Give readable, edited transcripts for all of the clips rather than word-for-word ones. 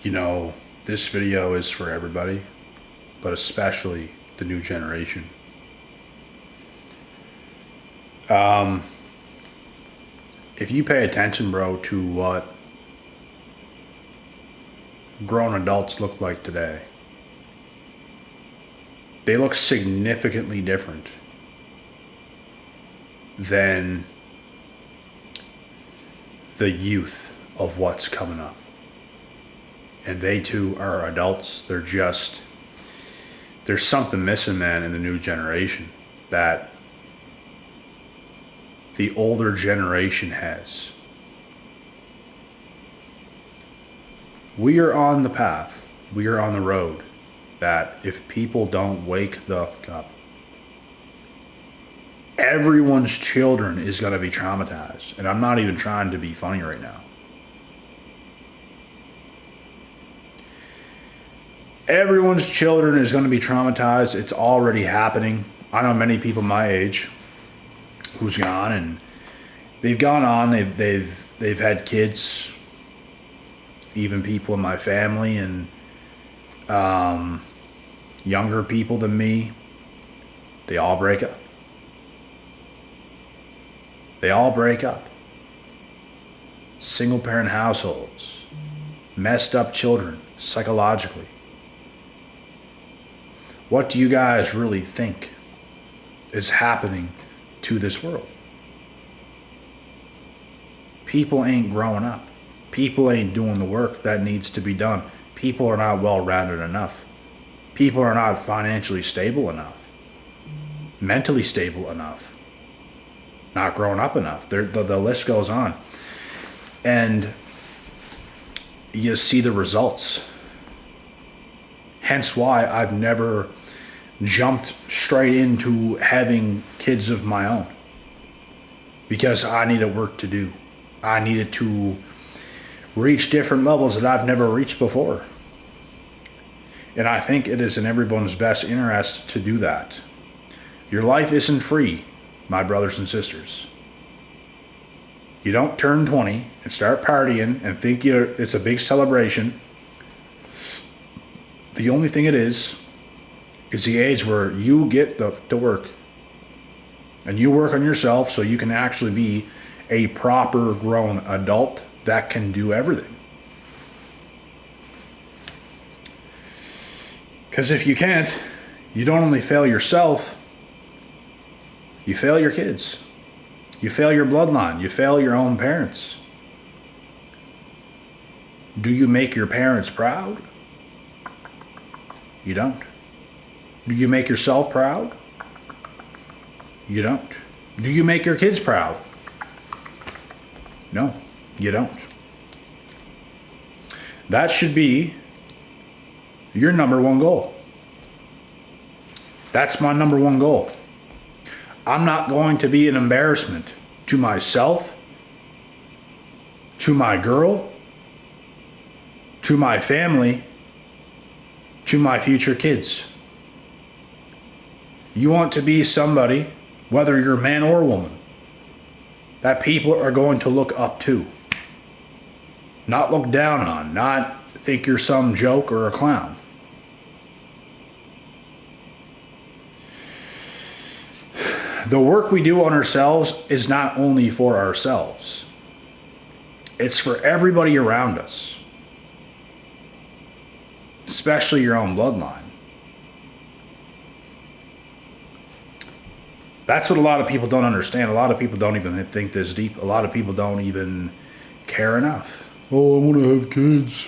You know, this video is for everybody, but especially the new generation. If you pay attention, bro, to what grown adults look like today, they look significantly different than the youth of what's coming up. And they too are adults. There's something missing, man, in the new generation that the older generation has. We are on the path. We are on the road that if people don't wake the fuck up, everyone's children is going to be traumatized. And I'm not even trying to be funny right now. Everyone's children is going to be traumatized. It's already happening. I know many people my age who's gone, and they've gone on. They've had kids. Even people in my family and younger people than me, they all break up. They all break up. Single parent households, messed up children psychologically. What do you guys really think is happening to this world? People ain't growing up. People ain't doing the work that needs to be done. People are not well-rounded enough. People are not financially stable enough. Mentally stable enough. Not grown up enough. The list goes on. And you see the results. Hence why I've never jumped straight into having kids of my own. Because I needed work to do. I needed to reach different levels that I've never reached before. And I think it is in everyone's best interest to do that. Your life isn't free, my brothers and sisters. You don't turn 20 and start partying and think it's a big celebration. The only thing it is the age where you get to work. And you work on yourself so you can actually be a proper grown adult that can do everything. Because if you can't, you don't only fail yourself, you fail your kids. You fail your bloodline. You fail your own parents. Do you make your parents proud? You don't. Do you make yourself proud? You don't. Do you make your kids proud? No, you don't. That should be your number one goal. That's my number one goal. I'm not going to be an embarrassment to myself, to my girl, to my family, to my future kids. You want to be somebody, whether you're a man or a woman, that people are going to look up to. Not look down on, not think you're some joke or a clown. The work we do on ourselves is not only for ourselves. It's for everybody around us. Especially your own bloodline. That's what a lot of people don't understand. A lot of people don't even think this deep. A lot of people don't even care enough. Oh, I want to have kids.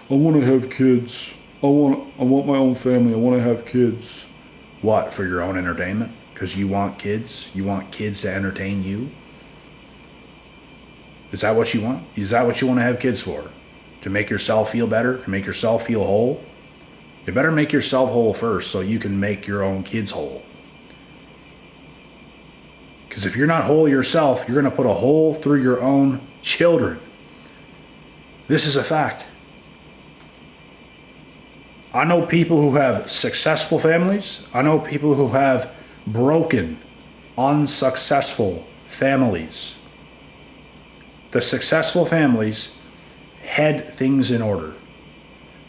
I want to have kids. I want my own family. I want to have kids. What, for your own entertainment? Because you want kids? You want kids to entertain you? Is that what you want? Is that what you want to have kids for? To make yourself feel better? To make yourself feel whole? You better make yourself whole first so you can make your own kids whole. Because if you're not whole yourself, you're going to put a hole through your own children. This is a fact. I know people who have successful families. I know people who have broken, unsuccessful families. The successful families had things in order.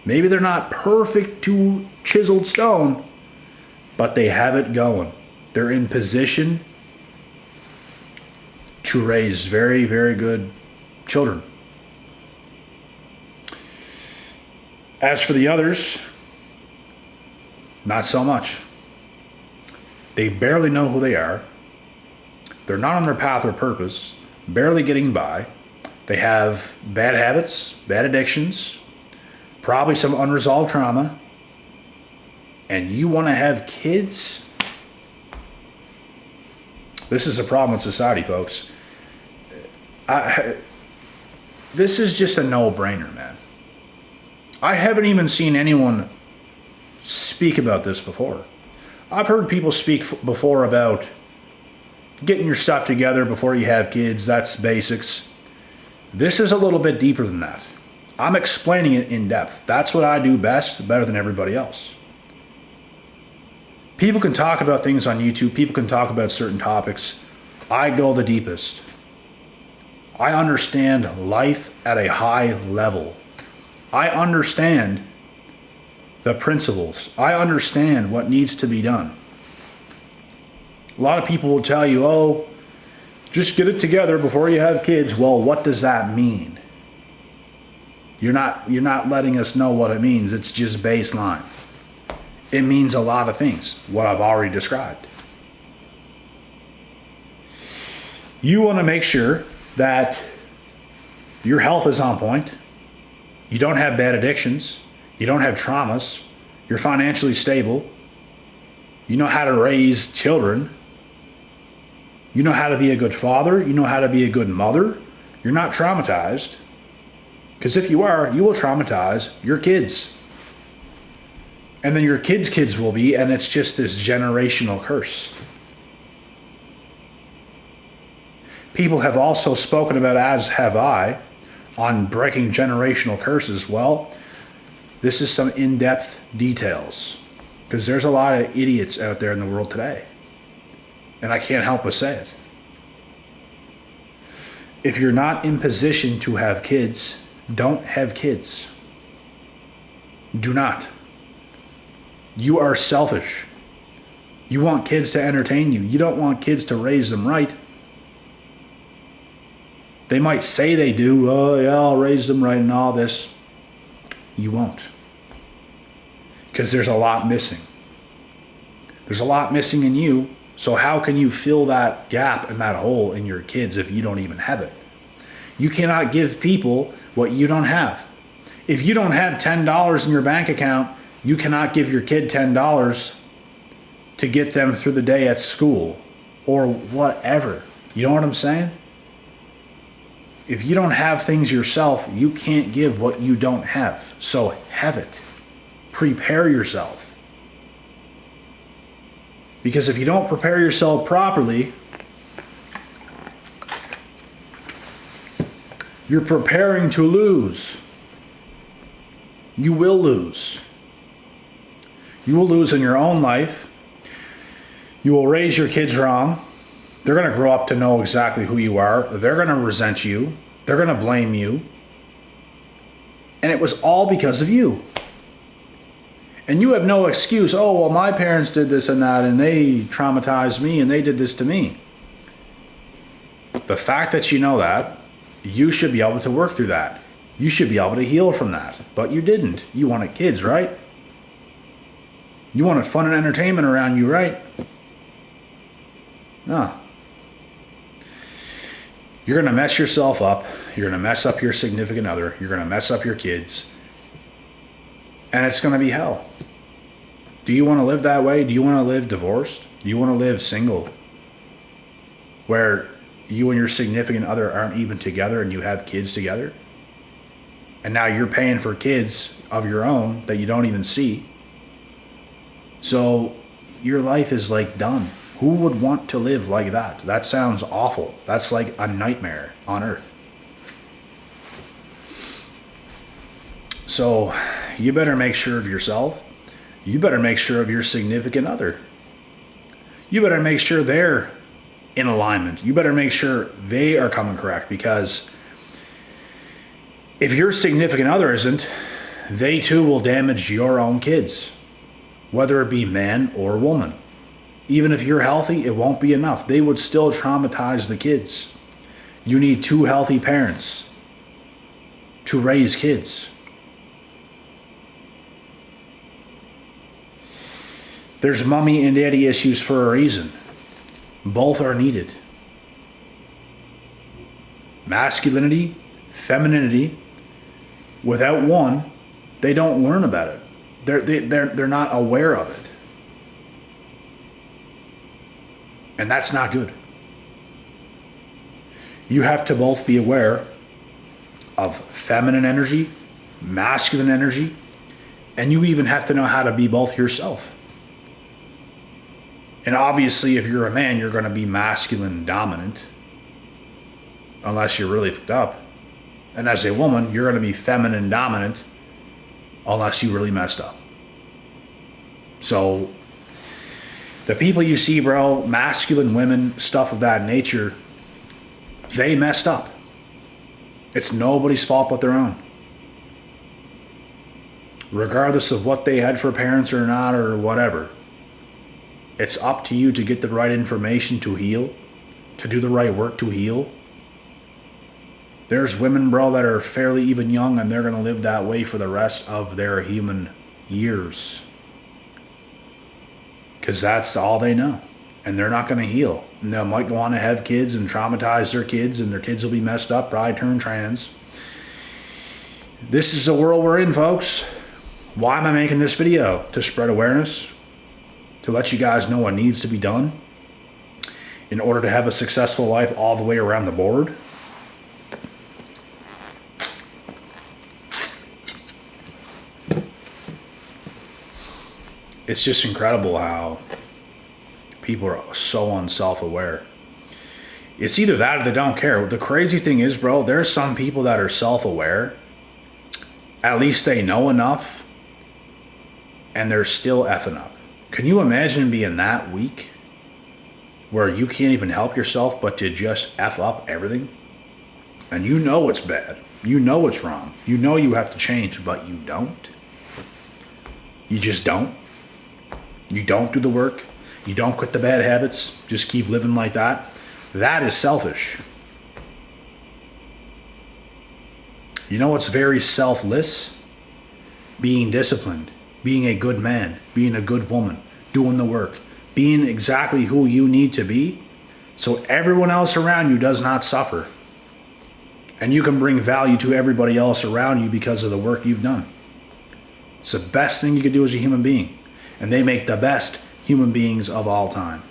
Maybe they're not perfect to chiseled stone, but they have it going. They're in position to raise very, very good children. As for the others, not so much. They barely know who they are. They're not on their path or purpose, barely getting by. They have bad habits, bad addictions, probably some unresolved trauma. And you want to have kids? This is a problem with society, folks. This is just a no-brainer, man. I haven't even seen anyone speak about this before. I've heard people speak before about getting your stuff together before you have kids. That's basics. This is a little bit deeper than that. I'm explaining it in depth. That's what I do best, better than everybody else. People can talk about things on YouTube. People can talk about certain topics. I go the deepest. I understand life at a high level. I understand the principles. I understand what needs to be done. A lot of people will tell you, oh, just get it together before you have kids. Well, what does that mean? You're not letting us know what it means. It's just baseline. It means a lot of things, what I've already described. You want to make sure that your health is on point. You don't have bad addictions. You don't have traumas. You're financially stable. You know how to raise children. You know how to be a good father. You know how to be a good mother. You're not traumatized. Because if you are, you will traumatize your kids. And then your kids' will be, and it's just this generational curse. People have also spoken about, as have I, on breaking generational curses. Well, this is some in-depth details, because there's a lot of idiots out there in the world today. And I can't help but say it. If you're not in position to have kids, don't have kids. Do not. You are selfish. You want kids to entertain you. You don't want kids to raise them right. They might say they do. Oh, yeah, I'll raise them right and all this. You won't. Because there's a lot missing. There's a lot missing in you. So how can you fill that gap and that hole in your kids if you don't even have it? You cannot give people what you don't have. If you don't have $10 in your bank account, you cannot give your kid $10 to get them through the day at school or whatever. You know what I'm saying? If you don't have things yourself, you can't give what you don't have. So have it. Prepare yourself. Because if you don't prepare yourself properly, you're preparing to lose. You will lose. You will lose in your own life. You will raise your kids wrong. They're going to grow up to know exactly who you are. They're going to resent you. They're going to blame you. And it was all because of you. And you have no excuse. Oh, well, my parents did this and that, and they traumatized me, and they did this to me. The fact that you know that, you should be able to work through that. You should be able to heal from that. But you didn't. You wanted kids, right? You wanted fun and entertainment around you, right? No. You're going to mess yourself up. You're going to mess up your significant other. You're going to mess up your kids. And it's going to be hell. Do you want to live that way? Do you want to live divorced? Do you want to live single? Where you and your significant other aren't even together and you have kids together? And now you're paying for kids of your own that you don't even see. So your life is like done. Who would want to live like that? That sounds awful. That's like a nightmare on earth. So you better make sure of yourself. You better make sure of your significant other. You better make sure they're in alignment. You better make sure they are coming correct, because if your significant other isn't, they too will damage your own kids, whether it be man or woman. Even if you're healthy, it won't be enough. They would still traumatize the kids. You need two healthy parents to raise kids. There's mommy and daddy issues for a reason. Both are needed. Masculinity, femininity, without one, they don't learn about it. They're not aware of it. And that's not good. You have to both be aware of feminine energy, masculine energy, and you even have to know how to be both yourself. And obviously, if you're a man, you're going to be masculine dominant, unless you're really fucked up. And as a woman, you're going to be feminine dominant, unless you really messed up. So, the people you see, bro, masculine women, stuff of that nature, they messed up. It's nobody's fault but their own. Regardless of what they had for parents or not or whatever. It's up to you to get the right information to heal, to do the right work to heal. There's women, bro, that are fairly even young and they're going to live that way for the rest of their human years. Because that's all they know. And they're not going to heal. And they might go on to have kids and traumatize their kids, and their kids will be messed up, probably turn trans. This is the world we're in, folks. Why am I making this video? To spread awareness. To let you guys know what needs to be done in order to have a successful life all the way around the board. It's just incredible how people are so unself-aware. It's either that or they don't care. The crazy thing is, bro, there's some people that are self-aware. At least they know enough, and they're still effing up. Can you imagine being that weak where you can't even help yourself but to just F up everything? And you know it's bad. You know it's wrong. You know you have to change, but you don't. You just don't. You don't do the work. You don't quit the bad habits. Just keep living like that. That is selfish. You know what's very selfless? Being disciplined. Being a good man, being a good woman, doing the work, being exactly who you need to be so everyone else around you does not suffer. And you can bring value to everybody else around you because of the work you've done. It's the best thing you could do as a human being. And they make the best human beings of all time.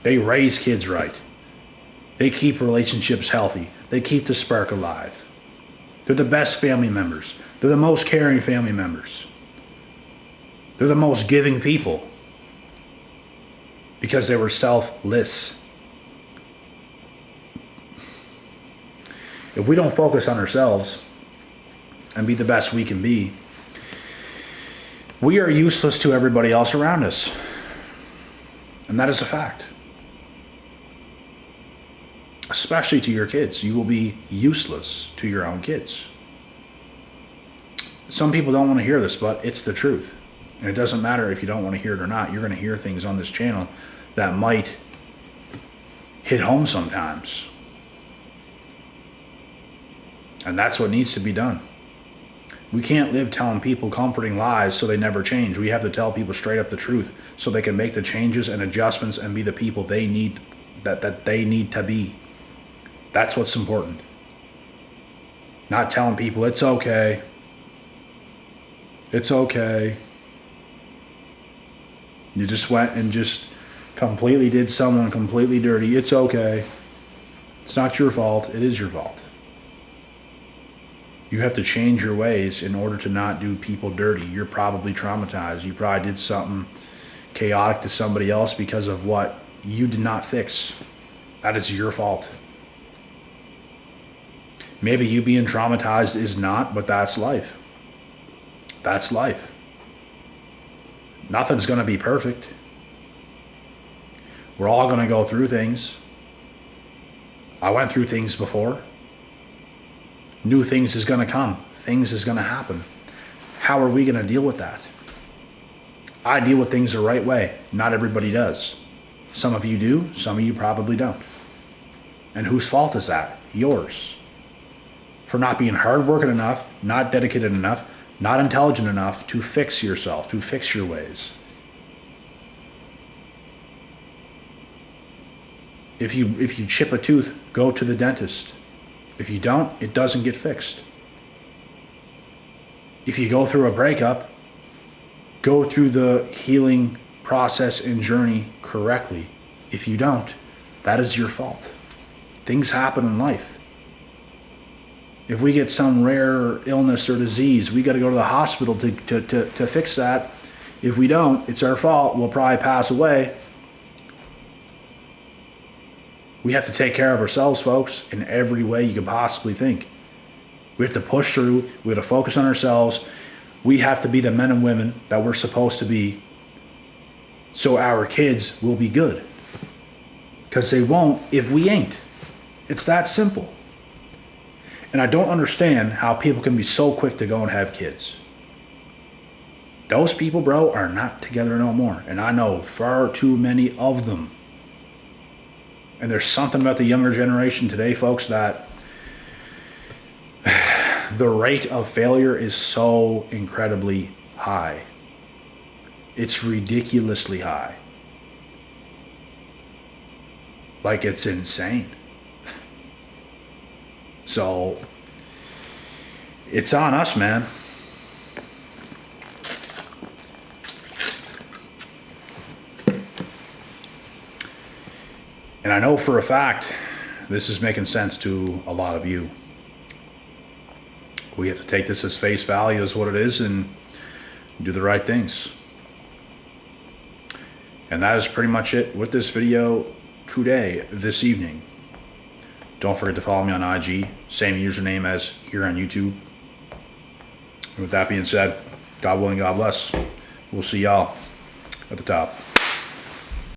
They raise kids right. They keep relationships healthy. They keep the spark alive. They're the best family members. They're the most caring family members. They're the most giving people because they were selfless. If we don't focus on ourselves and be the best we can be, we are useless to everybody else around us. And that is a fact. Especially to your kids. You will be useless to your own kids. Some people don't want to hear this, but it's the truth. And it doesn't matter if you don't want to hear it or not. You're going to hear things on this channel that might hit home sometimes. And that's what needs to be done. We can't live telling people comforting lies so they never change. We have to tell people straight up the truth so they can make the changes and adjustments and be the people they need, that they need to be. That's what's important. Not telling people it's okay. It's okay. You just went and just completely did someone completely dirty. It's okay. It's not your fault. It is your fault. You have to change your ways in order to not do people dirty. You're probably traumatized. You probably did something chaotic to somebody else because of what you did not fix. That is your fault. Maybe you being traumatized is not, but that's life. That's life. Nothing's going to be perfect. We're all going to go through things. I went through things before. New things is going to come. Things is going to happen. how are we going to deal with that? I deal with things the right way. Not everybody does. Some of you do, some of you probably don't. And whose fault is that? Yours. For not being hardworking enough, not dedicated enough, not intelligent enough to fix yourself, to fix your ways. If you chip a tooth, go to the dentist. If you don't, it doesn't get fixed. If you go through a breakup, go through the healing process and journey correctly. If you don't, that is your fault. Things happen in life. If we get some rare illness or disease, we got to go to the hospital to fix that. If we don't, it's our fault. We'll probably pass away. We have to take care of ourselves, folks, in every way you could possibly think. We have to push through. We have to focus on ourselves. We have to be the men and women that we're supposed to be, so our kids will be good. Because they won't if we ain't. It's that simple. And I don't understand how people can be so quick to go and have kids. Those people, bro, are not together no more. And I know far too many of them. And there's something about the younger generation today, folks, that the rate of failure is so incredibly high. It's ridiculously high. Like, it's insane. So, it's on us, man. And I know for a fact this is making sense to a lot of you. We have to take this as face value as what it is and do the right things. And that is pretty much it with this video today, this evening. Don't forget to follow me on IG, same username as here on YouTube. And with that being said, God willing, God bless. We'll see y'all at the top.